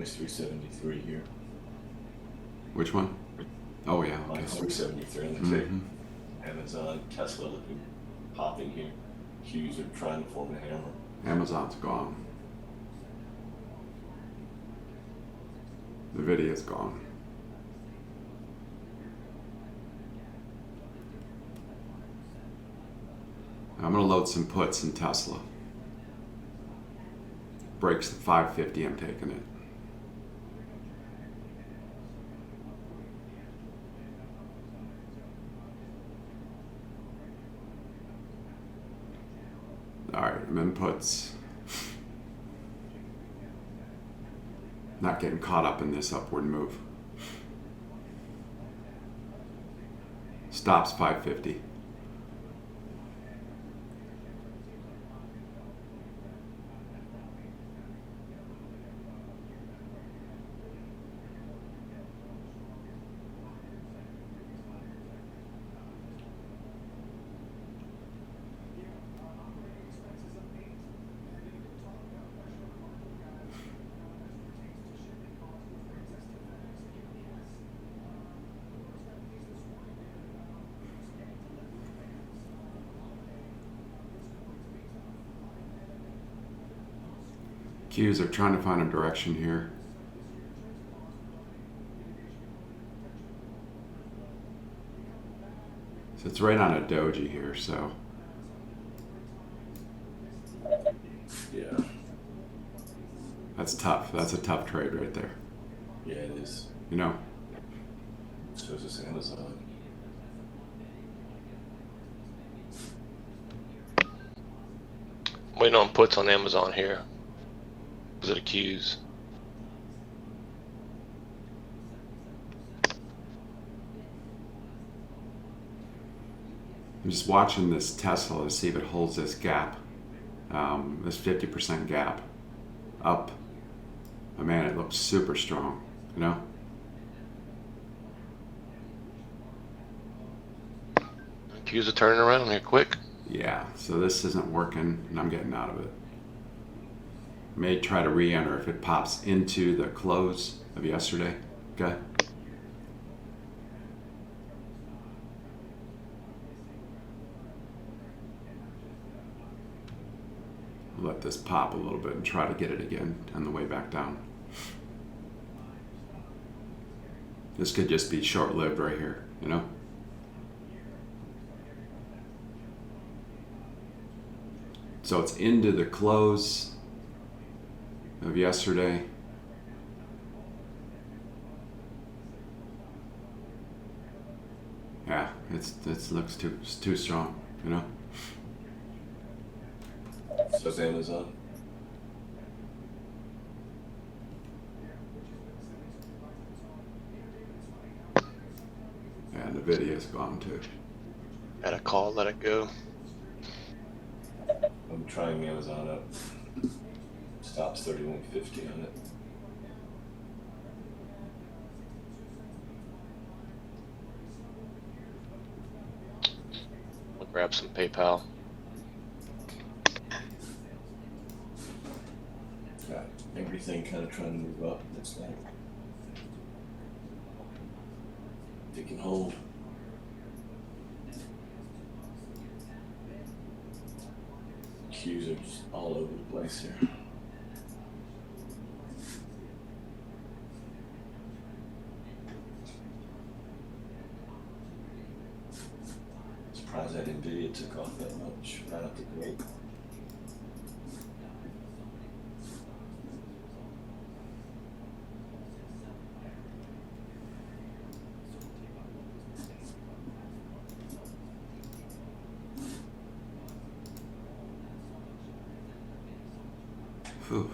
minus 373 here. Which one? Oh yeah. Okay. Minus 373 on the tick. Amazon, Tesla looking popping here. Qs are trying to form a hammer. Amazon's gone. Nvidia's gone. I'm going to load some puts in Tesla. Breaks the 550, I'm taking it. Alright, I'm in puts. Not getting caught up in this upward move. Stops 550. Qs are trying to find a direction here. So it's right on a doji here, so. Yeah. That's tough. That's a tough trade right there. Yeah, it is. You know? So is this Amazon. Waiting on puts on Amazon here. Is it Qs? I'm just watching this Tesla to see if it holds this gap, this 50% gap up. Oh man, it looks super strong, you know? Qs are turning around here quick. Yeah, so this isn't working and I'm getting out of it. May try to re-enter if it pops into the close of yesterday. Okay. Let this pop a little bit and try to get it again on the way back down. This could just be short-lived right here, you know? So it's into the close of yesterday. Yeah, it looks too strong, you know? So is Amazon. And Nvidia's gone too. Had a call, let it go. I'm trying Amazon up. Stops 3150 on it. We'll grab some PayPal. Got everything kind of trying to move up. Looks like they can hold. Qs are just all over the place here. Surprised that Nvidia took off that much right out the gate. Whew.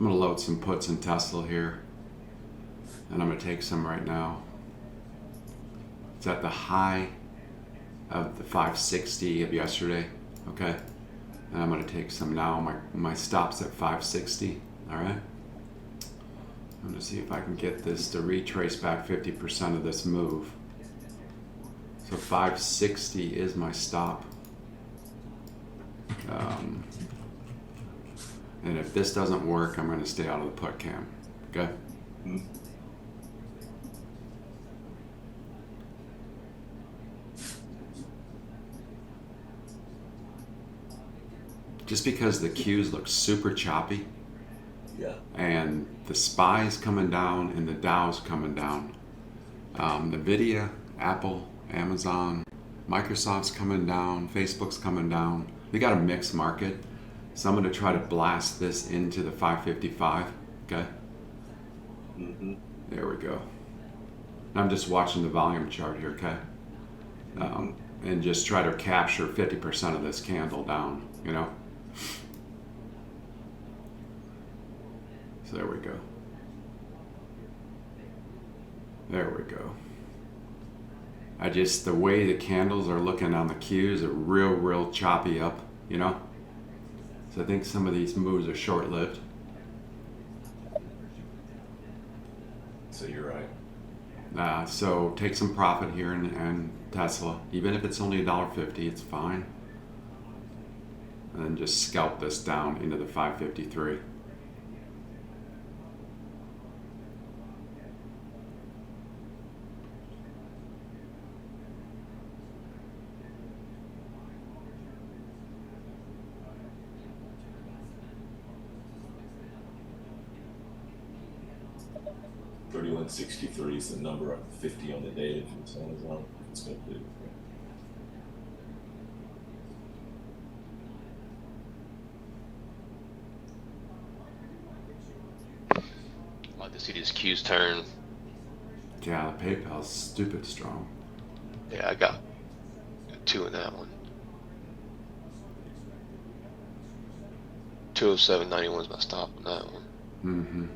I'm gonna load some puts in Tesla here, and I'm gonna take some right now. It's at the high of the 560 of yesterday, okay? And I'm gonna take some now. My stop's at 560, all right? I'm gonna see if I can get this to retrace back 50% of this move. So 560 is my stop. And if this doesn't work, I'm gonna stay out of the put cam, okay? Mm. Just because the Qs look super choppy, Yeah. and the SPY's coming down and the Dow's coming down. Nvidia, Apple, Amazon, Microsoft's coming down, Facebook's coming down. We got a mixed market. So I'm going to try to blast this into the 555, okay? Mm-hmm. There we go. I'm just watching the volume chart here, okay? And just try to capture 50% of this candle down, you know? So there we go. There we go. The way the candles are looking on the Qs are real choppy up, you know? So I think some of these moves are short-lived. So you're right. So take some profit here in Tesla. Even if it's only $1.50, it's fine. And then just scalp this down into the 553. $31.63 is the number, up 50 on the daily from this Amazon. It's going to do. I'd like to see these Qs turn. Yeah, the PayPal's stupid strong. Yeah, I got 2 in that one. 207.91 is my stop on that one. Mm-hmm.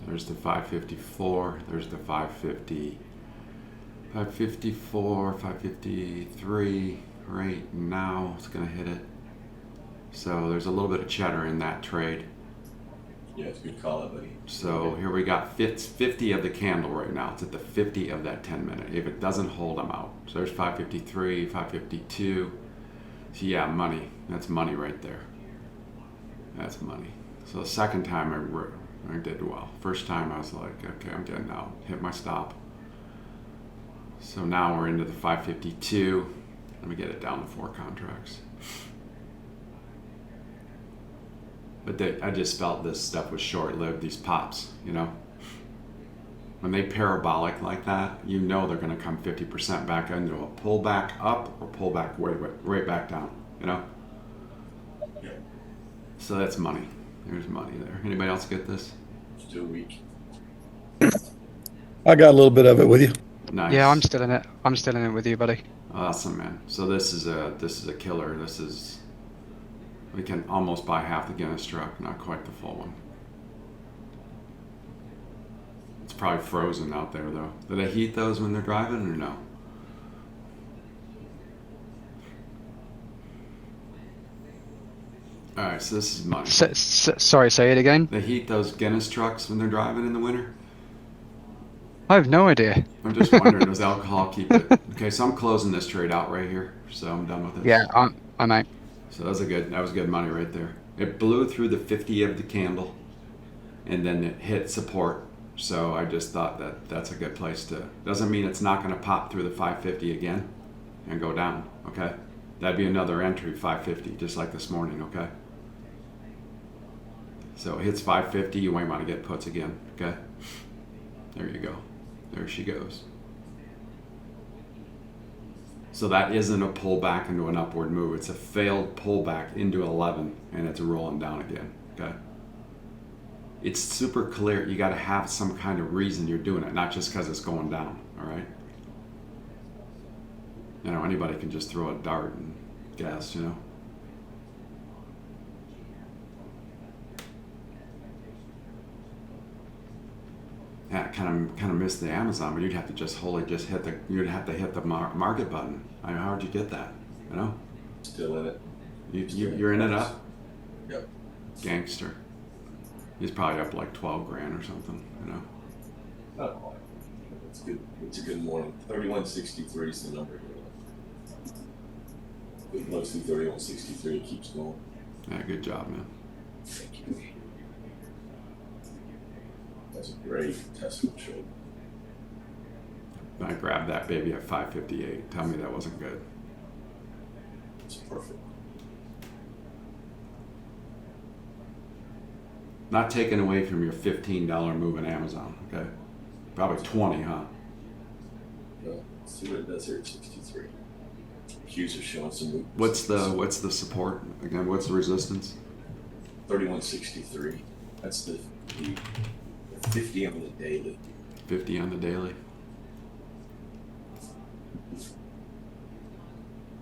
There's the 554, there's the 550, 554, 553, right now it's gonna hit it. So there's a little bit of cheddar in that trade. Yeah, it's a good call out, buddy. So here we got 50 of the candle right now. It's at the 50 of that 10 minute. If it doesn't hold, I'm out. So there's 553, 552. So yeah, money. That's money right there. That's money. So the second time I did well. First time I was like, okay, I'm getting out. Hit my stop. So now we're into the 552. Let me get it down to 4 contracts. But I just felt this stuff was short-lived, these pops, you know? When they parabolic like that, you know they're going to come 50% back into a pullback up or pullback right back down, you know? Yeah. So that's money. There's money there. Anybody else get this? Still weak. I got a little bit of it with you. Nice. Yeah, I'm still in it. I'm still in it with you, buddy. Awesome, man. So this is a killer. We can almost buy half the Guinness truck, not quite the full one. It's probably frozen out there though. Do they heat those when they're driving or no? All right, so this is money. Sorry, say it again. They heat those Guinness trucks when they're driving in the winter? I have no idea. I'm just wondering, does alcohol keep it? Okay, so I'm closing this trade out right here. So I'm done with this. Yeah, I'm out. So that was good money right there. It blew through the 50 of the candle, and then it hit support. So I just thought that's a good place to. Doesn't mean it's not going to pop through the 550 again, and go down, okay? That'd be another entry, 550, just like this morning, okay? So it hits 550, you might want to get puts again, okay? There you go. There she goes. So that isn't a pullback into an upward move. It's a failed pullback into 11, and it's rolling down again, okay? It's super clear. You got to have some kind of reason you're doing it, not just because it's going down, all right? You know, anybody can just throw a dart and guess, you know? Yeah, kind of missed the Amazon, but you'd have to just wholly just hit the, you'd have to hit the market button. I mean, how would you get that, you know? Still in it. You're in it up? Yep. Gangster. He's probably up like 12 grand or something, you know? Not quite. It's good. It's a good morning. 3163 is the number here. It goes through 3163. It keeps going. Yeah, good job, man. Thank you. That's a great Tesla trade. I grabbed that baby at 558. Tell me that wasn't good. It's perfect. Not taken away from your $15 move in Amazon, okay? Probably 20, huh? Well, let's see what it does here at 63. Qs are showing some movement. What's the support again? What's the resistance? 3163. That's the 50 on the daily. 50 on the daily.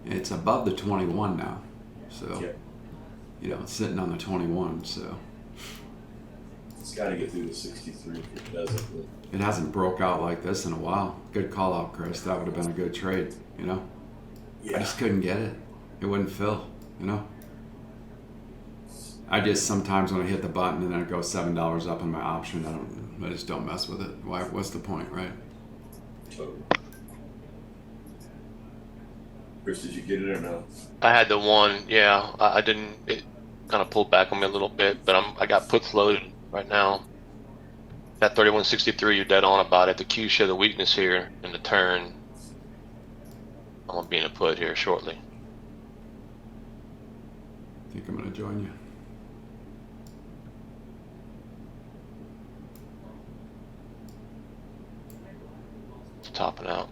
It's above the 21 now, so Yep. you know it's sitting on the 21. So It's got to get through the 63. If it doesn't, it hasn't broke out like this in a while. Good call out, Chris. That would have been a good trade. You know, I yeah. just couldn't get it. It wouldn't fill. You know. I just sometimes when I hit the button and then it goes $7 up on my option, I just don't mess with it. Why? What's the point, right? Totally. Chris, did you get it or no? I had the one, yeah. I didn't. It kind of pulled back on me a little bit, but I got puts loaded right now. That 3163, you're dead on about it. The Q show the weakness here in the turn. I'm gonna be in a put here shortly. I think I'm gonna join you. It's topping out.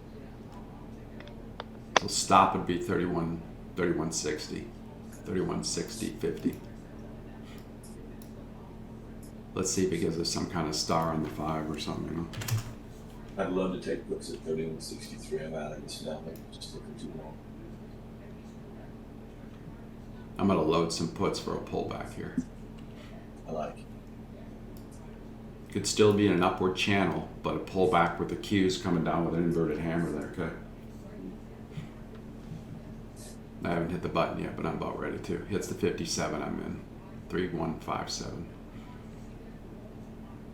So stop would be 3160, 50. Let's see if it gives us some kind of star on the 5 or something, you know. I'd love to take puts at 3163. I'm out of this now. It's just looking too long. I'm gonna load some puts for a pullback here. I like it. Could still be in an upward channel, but a pullback with the Qs coming down with an inverted hammer there, okay? I haven't hit the button yet, but I'm about ready to. Hits the 57, I'm in. 3157.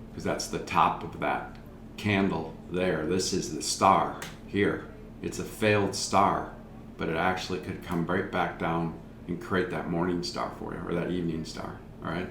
Because that's the top of that candle there. This is the star here. It's a failed star, but it actually could come right back down and create that morning star for you, or that evening star, all right?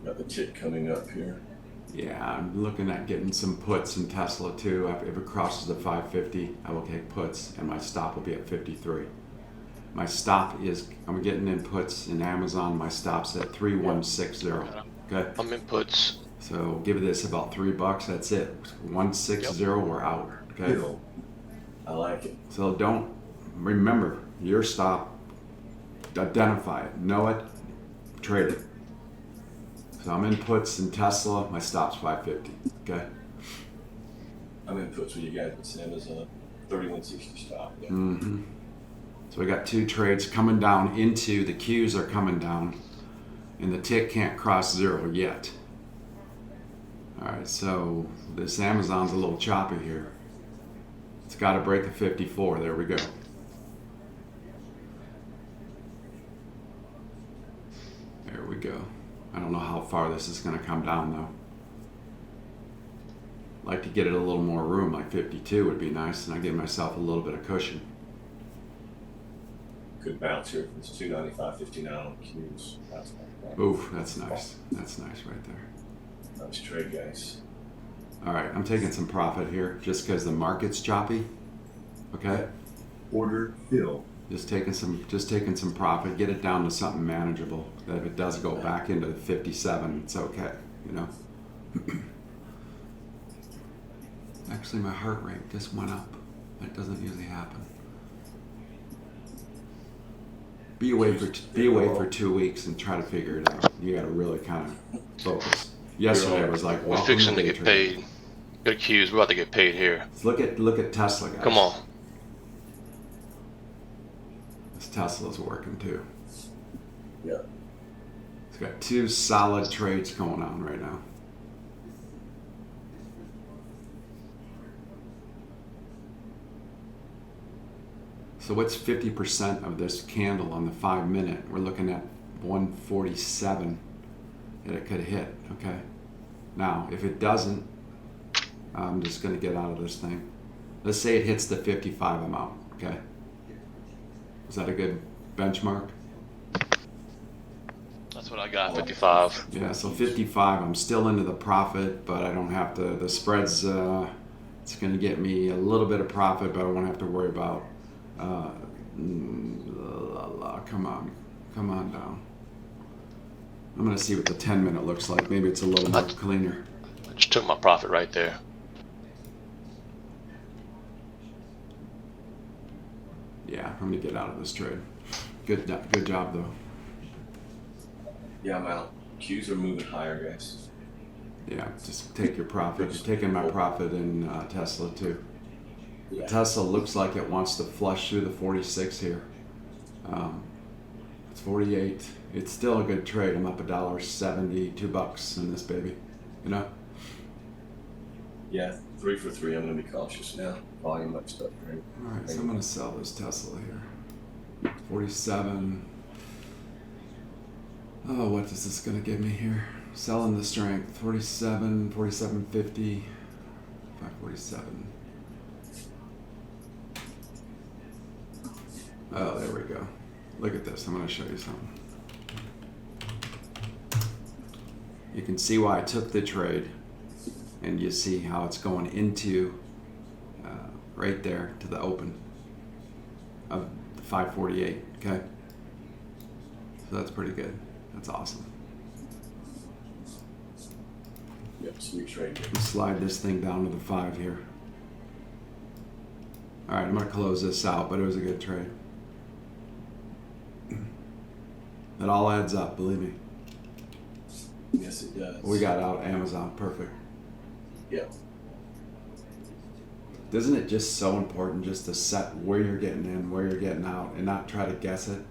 Got the tick coming up here. Yeah, I'm looking at getting some puts in Tesla too. If it crosses the 550, I will take puts, and my stop will be at 53. My stop is, I'm getting in puts in Amazon. My stop's at 3160. Okay, I'm in puts. so give this about $3. That's it. 160. We're out. Okay, Ew. I like it. so don't remember your stop. Identify it. Know it. Trade it. So I'm in puts in Tesla. My stop's 550. Okay. I'm in puts with you guys. It's Amazon. 3160 stop. Yeah. Mm-hmm. So we got 2 trades coming down into the Qs are coming down, and the tick can't cross 0 yet. All right, so this Amazon's a little choppy here. It's got to break the 54. There we go. There we go. I don't know how far this is going to come down though. like to get it a little more room, like 52 would be nice, and I give myself a little bit of cushion. Good bounce here. It's 295.59 on Qs. Oof, that's nice. That's nice right there. Nice trade, guys. All right, I'm taking some profit here just because the market's choppy. Okay, Order fill. just taking some profit. Get it down to something manageable. That if it does go back into the 57, it's okay. You know. Actually, my heart rate just went up. That doesn't usually happen. Be away for 2 weeks and try to figure it out. You got to really kind of focus. Yesterday was like, We're fixing to get paid. Good Qs. We're about to get paid here. Look at Tesla, guys. Come on. This Tesla's working too. Yeah. It's got 2 solid trades going on right now. So what's 50% of this candle on the 5 minute? We're looking at 147 that it could hit, okay? Now, if it doesn't, I'm just gonna get out of this thing. Let's say it hits the 55 amount, okay? Is that a good benchmark? That's what I got, 55. Yeah, so 55, I'm still into the profit, but I don't have to, the spreads, it's gonna get me a little bit of profit, but I won't have to worry about come on down. I'm gonna see what the 10 minute looks like. Maybe it's a little more cleaner. I just took my profit right there. Yeah, I'm gonna get out of this trade. Good job though. Yeah, I'm out. Qs are moving higher, guys. Yeah, just take your profit. You're taking my profit in Tesla too. Yeah. Tesla looks like it wants to flush through the 46 here. It's 48. It's still a good trade. I'm up $1.70, $2 in this baby. You know? Yeah, 3 for 3. I'm going to be cautious now. Volume up stuff, right? All right, so I'm going to sell this Tesla here. 47. Oh, what is this going to give me here? Selling the strength. 47, 47.50, 547. Oh, there we go. Look at this. I'm going to show you something. You can see why I took the trade, and you see how it's going into right there to the open of 548. Okay, so that's pretty good. That's awesome. Yep, sweet trade. Let's slide this thing down to the 5 here. All right, I'm going to close this out, but it was a good trade. It all adds up, believe me. Yes, it does. We got out Amazon, perfect. Yep. Isn't it just so important just to set where you're getting in, where you're getting out, and not try to guess it?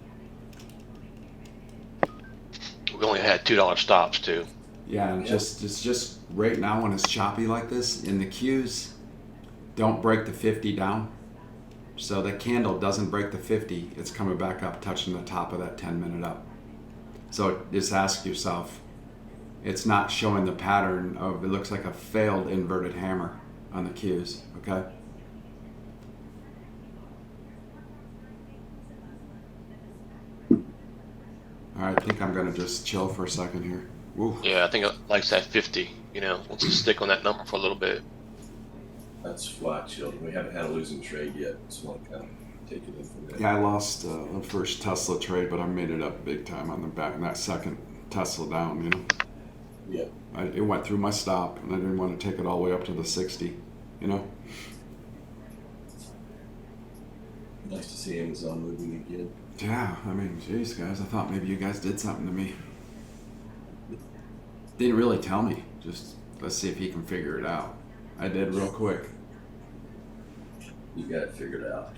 We only had $2 stops too. Yeah, and just right now when it's choppy like this, in the Qs, don't break the 50 down. So the candle doesn't break the 50, it's coming back up, touching the top of that 10 minute up. So just ask yourself, it's not showing the pattern of, it looks like a failed inverted hammer on the Qs, okay? All right, I think I'm gonna just chill for a second here. Woo. Yeah, I think it likes that 50. You know, wants to stick on that number for a little bit. That's flat chilled. We haven't had a losing trade yet, so I'll kind of take it in from there. Yeah, I lost the first Tesla trade, but I made it up big time on the back, that second Tesla down, you know? Yeah. It went through my stop, and I didn't want to take it all the way up to the 60, you know? Nice to see Amazon moving again. Yeah, I mean, geez, guys, I thought maybe you guys did something to me. Didn't really tell me. Just, let's see if he can figure it out. I did real quick. You got it figured out.